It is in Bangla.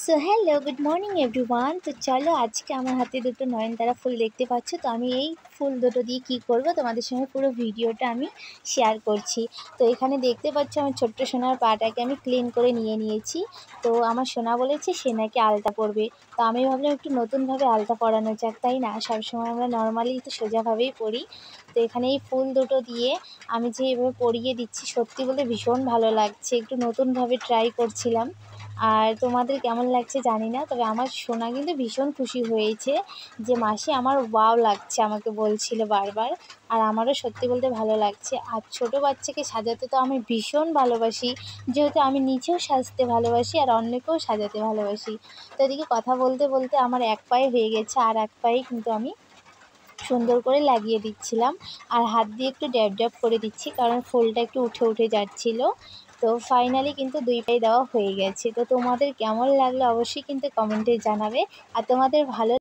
So hello, good morning everyone. তো চলো আজকে আমার হাতে দুটো নয়নতারা ফুল দেখতে পাচ্ছ। তো আমি এই ফুল দুটো দিয়ে কী করব তোমাদের সঙ্গে পুরো ভিডিওটা আমি শেয়ার করছি। তো এখানে দেখতে পাচ্ছ আমার ছোট্ট সোনার পাটাকে আমি ক্লিন করে নিয়েছি। তো আমার সোনা বলেছে সে নাকি আলতা পরবে। তো আমি ভাবলাম একটু নতুনভাবে আলতা পরানো যাক, তাই না? সবসময় আমরা নর্মালি তো সোজাভাবেই পরি। তো এখানে এই ফুল দুটো দিয়ে আমি যে এভাবে পরিয়ে দিচ্ছি, সত্যি বলতে ভীষণ ভালো লাগছে। একটু নতুনভাবে ট্রাই করছিলাম। আর তোমাদের কেমন লাগছে জানি না, তবে আমার সোনা কিন্তু ভীষণ খুশি হয়েছে যে মাসি আমার ওয়াও লাগছে আমাকে বলছিল বারবার। আর আমারও সত্যি বলতে ভালো লাগছে। আর ছোটো বাচ্চাকে সাজাতে তো আমি ভীষণ ভালোবাসি, যেহেতু আমি নিজেও সাজতে ভালোবাসি আর অন্যকেও সাজাতে ভালোবাসি। তো এদিকে কথা বলতে বলতে আমার এক পায়ে হয়ে গেছে, আর এক পায়ে কিন্তু আমি সুন্দর করে লাগিয়ে দিচ্ছিলাম। আর হাত দিয়ে একটু ড্যাব ড্যাব করে দিচ্ছি, কারণ ফুলটা একটু উঠে উঠে যাচ্ছিলো। তো ফাইনালি কিন্তু দুই পায়ে দেওয়া হয়ে গেছে। তো তোমাদের কেমন লাগলো অবশ্যই কিন্তু কমেন্টে জানাবে। আর তোমাদের ভালো